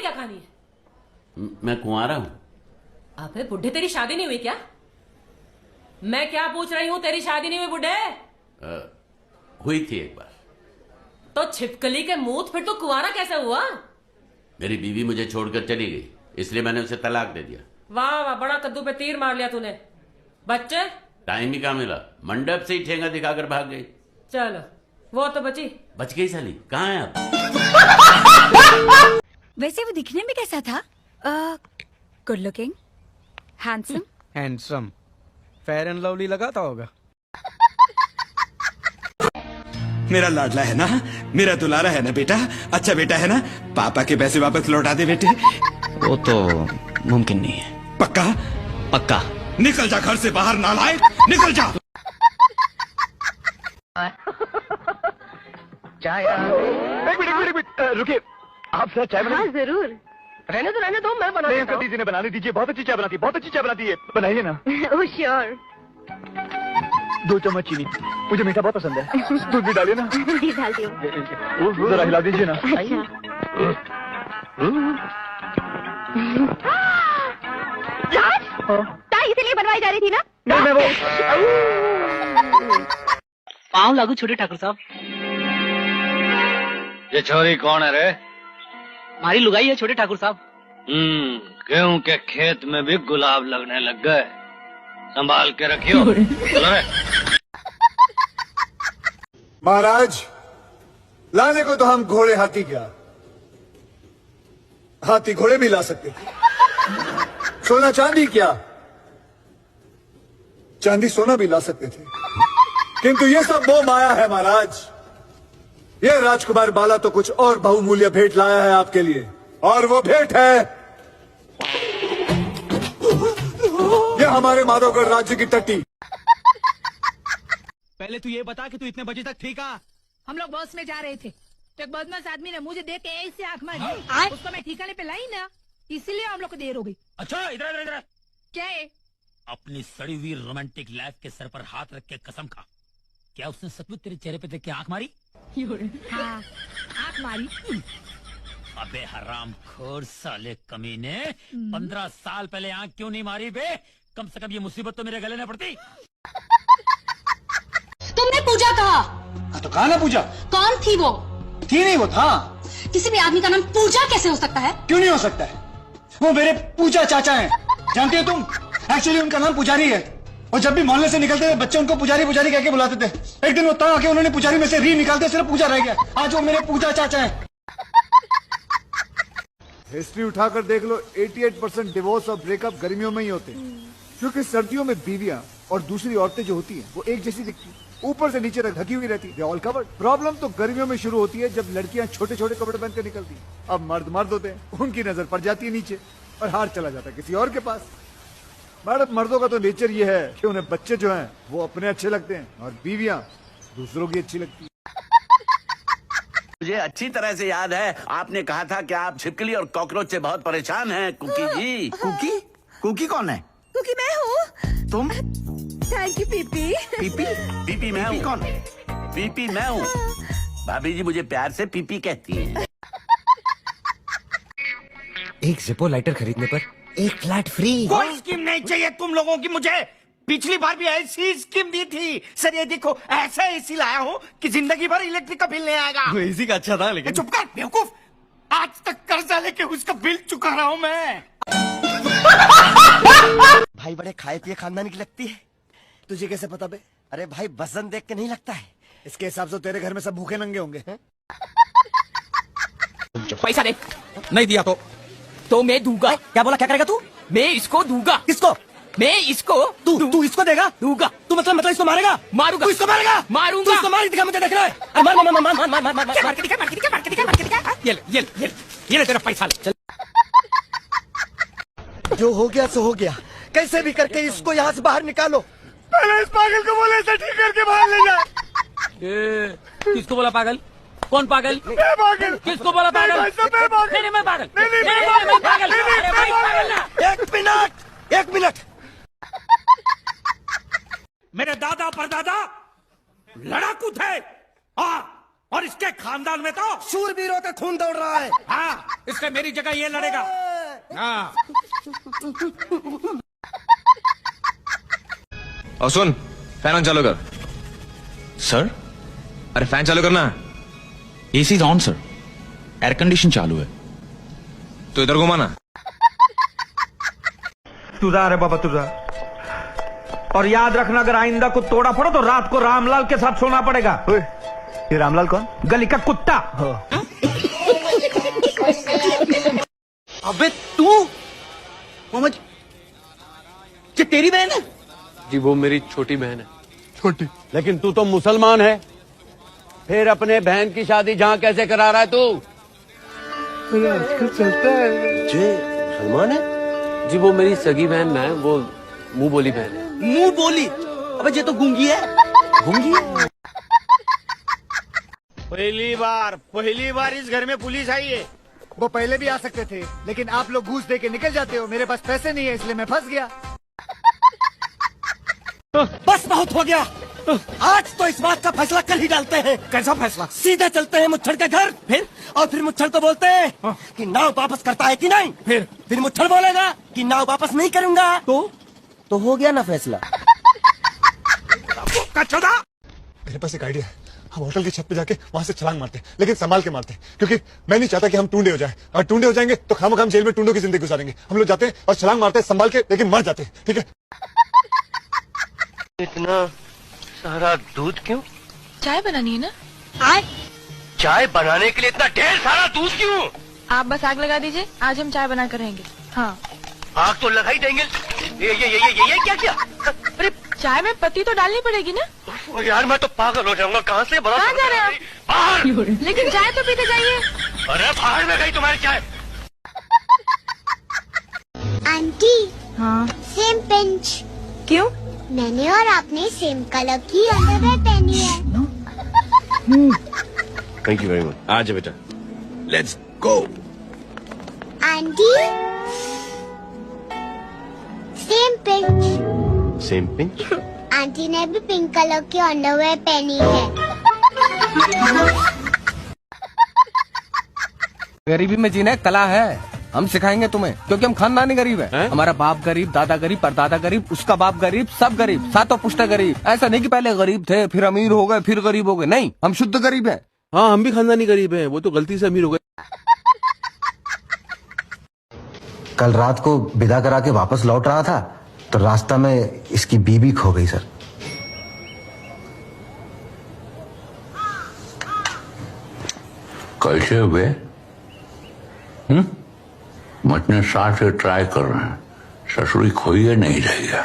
क्या कहानी है? मैं कुंवारा हूँ। अबे बुढ़े, तेरी शादी नहीं हुई क्या? मैं क्या पूछ रही हूँ, तेरी शादी नहीं हुई बुढ़े? हुई थी एक बार। तो छिपकली के मूत, फिर तो कुंवारा कैसे हुआ? मेरी बीवी मुझे छोड़कर चली गई, इसलिए मैंने उसे तलाक दे दिया। वाह वाह, बड़ा कद्दू पे तीर मार लिया तूने। बच्चे? टाइम ही कहाँ मिला, मंडप से ही ठेंगा दिखाकर भाग गई। चलो, वो तो बची। बच गई साली, कहाँ है आप? वैसे वो दिखने में कैसा था? Good looking, handsome. Handsome, fair and lovely लगाता होगा। मेरा लाडला है ना, मेरा दुलारा है ना बेटा, अच्छा बेटा है ना, पापा के पैसे वापस लौटा दे बेटे। वो तो मुमकिन नहीं है। पक्का? पक्का। निकल जा घर से बाहर, नालायक, निकल जा। चाय एक मिनट रुकिए, आप सर चाय बना? हाँ जरूर। रहने दो मैं बना देता हूँ। दीदी ने बनाने दीजिए, बहुत अच्छी चाय बनाती है, बहुत अच्छी चाय बनाती है, बनाइए ना। Oh sure. 2 चम्मच चीनी, मुझे मीठा बहुत पसंद है। दूध भी डालिए ना। जी डालती हूँ। जरा हिला दीजिए ना। अच्छा। चाय इसीलिए बनवाई जा रही थी ना? नहीं, मैं वो पाँव लागू छोटे ठाकुर साहब। ये छोरी कौन है रे? हमारी लुगाई है छोटे ठाकुर साहब। गेहूं के खेत में भी गुलाब लगने लग गए, संभाल के रखियो। चलो रे। महाराज, लाने को तो हम घोड़े हाथी क्या, हाथी घोड़े भी ला सकते थे। सोना चांदी क्या, चांदी सोना भी ला सकते थे, किंतु ये सब मोह माया है महाराज। ये राजकुमार बाला तो कुछ और बहुमूल्य भेंट लाया है आपके लिए, और वो भेंट है ये हमारे माधवगढ़ राज्य की टट्टी। पहले तू ये बता कि तू इतने बजे तक थी कहाँ? हम लोग बस में जा रहे थे तो एक बदमाश आदमी ने मुझे देख के ऐसे आंख मारी, उसको मैं ठिकाने पे लाई ना, इसीलिए हम लोग को देर हो गई। अच्छा, इधर इधर क्या है? अपनी सड़ी हुई रोमांटिक लाइफ के सर पर हाथ रख के कसम खा, क्या उसने सचमुच तेरे चेहरे पे देख के आंख मारी? हाँ, आंख मारी। अबे हराम खोर साले कमीने, 15 साल पहले आंख क्यों नहीं मारी बे? कम से कम ये मुसीबत तो मेरे गले न पड़ती। तुमने पूजा कहा तो कहा ना पूजा? कौन थी वो? थी नहीं, वो था। किसी भी आदमी का नाम पूजा कैसे हो सकता है? क्यों नहीं हो सकता है? वो मेरे पूजा चाचा हैं, जानती हो तुम? एक्चुअली उनका नाम पुजारी है, और जब भी मोहल्ले से निकलते थे बच्चे उनको पुजारी पुजारी कह के बुलाते थे। एक दिन वो तंग आके उन्होंने पुजारी में से री निकालते, सिर्फ पूजा रह गया। आज वो मेरे पूजा चाचा हैं। हिस्ट्री उठाकर देख लो, 88% डिवोर्स और ब्रेकअप गर्मियों में ही होते हैं, क्योंकि सर्दियों में बीवियां और दूसरी औरतें जो होती हैं वो एक जैसी दिखती हैं, ऊपर से नीचे तक ढकी हुई रहती है, ऑल कवर्ड। प्रॉब्लम तो गर्मियों में शुरू होती है जब लड़कियां छोटे छोटे कपड़े पहन के निकलती हैं। अब मर्द होते हैं, उनकी नजर पड़ जाती है नीचे और हाथ चला जाता है किसी और के पास। मर्दों का तो नेचर ये है कि उन्हें बच्चे जो हैं वो अपने अच्छे लगते हैं और बीवियां दूसरों की अच्छी लगती है। मुझे अच्छी तरह से याद है, आपने कहा था कि आप छिपकली और कॉकरोच से बहुत परेशान हैं, कुकी जी। कुकी? कुकी कौन है? क्योंकि मैं हूँ। तुम? Thank you PP. PP? PP मैं हूँ। कौन? पीपी मैं हूँ। भाभी जी मुझे प्यार से पीपी कहती हैं। एक जिपो लाइटर खरीदने पर एक फ्लैट फ्री। कोई स्कीम नहीं चाहिए तुम लोगों की मुझे। पिछली बार भी ऐसी स्कीम दी थी सर। ये देखो, ऐसा एसी लाया हूँ कि जिंदगी भर इलेक्ट्रिक का बिल नहीं आएगा। एसी का अच्छा था, लेकिन चुप कर बेवकूफ, आज तक कर्जा लेके उसका बिल चुका रहा हूँ मैं। भाई बड़े खाए पिए खानदानी की लगती है। तुझे कैसे पता बे? अरे भाई वजन देख के नहीं लगता है। इसके हिसाब से तेरे घर में सब भूखे नंगे होंगे हैं? पैसा दे। नहीं दिया तो मैं दूंगा। क्या बोला? क्या करेगा तू? मैं इसको दूंगा। किसको? मैं इसको तू इसको देगा? दूंगा। तू मतलब इसको मारेगा? मारूंगा। तू इसको मारेगा? मारूंगा। तू इसको मार दिखा, मुझे देखना है। मार मार मार मार मार मार मार मार के दिखा, मार के दिखा, मार के दिखा, मार के दिखा। ये ले तेरा पैसा ले। जो हो गया सो हो गया, कैसे भी करके इसको यहाँ से बाहर निकालो। पहले इस पागल को बोले ऐसा ठीक करके बाहर ले जा। किसको बोला पागल? कौन पागल? मैं पागल। किसको बोला पागल? मैं पागल। नहीं मैं पागल। नहीं, मैं पागल। अरे भाई पागल ना। एक मिनट। मेरे दादा परदादा लड़ाकू थे, और इसके खानदान में तो शूरवीरों का खून दौड़ रहा है। हाँ, इसलिए मेरी जगह ये लड़ेगा। हाँ। और सुन, फैन ऑन चालू कर। सर, अरे फैन चालू करना। AC on sir, air condition चालू है। तो इधर घुमाना। तू जा रे बाबा, तू जा। और याद रखना, अगर आइंदा को तोड़ा पड़ा तो रात को रामलाल के साथ सोना पड़ेगा। ये रामलाल कौन? गली का कुत्ता। अबे तू मोहम्मद, ये तेरी बहन है? जी वो मेरी छोटी बहन है। छोटी? लेकिन तू तो मुसलमान है, फिर अपने बहन की शादी जहाँ कैसे करा रहा है तू? आजकल चलता है। जी मुसलमान है? जी वो मेरी सगी बहन ना है, वो मुंह बोली बहन है। मुंह बोली? अबे ये तो गूंगी है। गूंगी? पहली बार इस घर में पुलिस आई है। वो पहले भी आ सकते थे, लेकिन आप लोग घूस दे के निकल जाते हो। मेरे पास पैसे नहीं है, इसलिए मैं फंस गया। बस बहुत हो गया। आज तो इस बात का फैसला कल ही डालते हैं। कैसा फैसला? सीधे चलते हैं मुच्छड़ के घर, फिर मुच्छड़ को बोलते हैं कि नाव वापस करता है कि नहीं। फिर मुच्छड़ बोलेगा कि नाव वापस नहीं करूंगा। तो हो गया ना फैसला। मेरे पास एक आइडिया है। हम होटल की छत पे जाके वहां से छलांग मारते हैं, लेकिन संभाल के मारते हैं, क्योंकि मैं नहीं चाहता कि हम टूंडे हो जाएं। और टूंडे हो जाएंगे तो खामखाम जेल में टूंडों की जिंदगी गुजारेंगे। हम लोग जाते हैं और छलांग मारते हैं संभाल के, लेकिन मर जाते हैं। ठीक है? इतना सारा दूध क्यों? चाय बनानी है ना? चाय बनाने के लिए इतना ढेर सारा दूध क्यों? आप बस आग लगा दीजिए, आज हम चाय बना कर रहेंगे। हाँ, आग तो लगा ही देंगे। ये क्या किया? अरे चाय में पत्ती तो डालनी पड़ेगी ना। ओ यार, मैं तो पागल हो जाऊंगा। कहाँ से बड़ा कहाँ जा रहे हैं आप? बाहर। लेकिन चाय तो पीते जाइए। अरे बाहर में गई तुम्हारी चाय। आंटी, हाँ, सेम पिंच। क्यों? मैंने और आपने सेम कलर की अंडरवेयर पहनी है। Thank you very much. आ जा बेटा, let's go. Aunty, same pinch. Same pinch? Aunty ने भी पिंक कलर की अंडरवेयर पहनी है। गरीबी में जीना एक कला है, हम सिखाएंगे तुम्हें, क्योंकि हम खानदानी गरीब है। हमारा बाप गरीब, दादा गरीब, परदादा गरीब, उसका बाप गरीब, सब गरीब, सातों पुश्ता गरीब। ऐसा नहीं कि पहले गरीब थे, फिर अमीर हो गए, फिर गरीब हो गए। नहीं, हम शुद्ध गरीब हैं। हाँ, हम भी खानदानी गरीब हैं, वो तो गलती से अमीर हो गए। कल रात को विदा करा के वापस लौट रहा था तो रास्ता में इसकी बीबी खो गई सर। कैसे हुए? मैं इतने साल से ट्राई कर रहे हैं, ससुरी खोई नहीं रहेगा।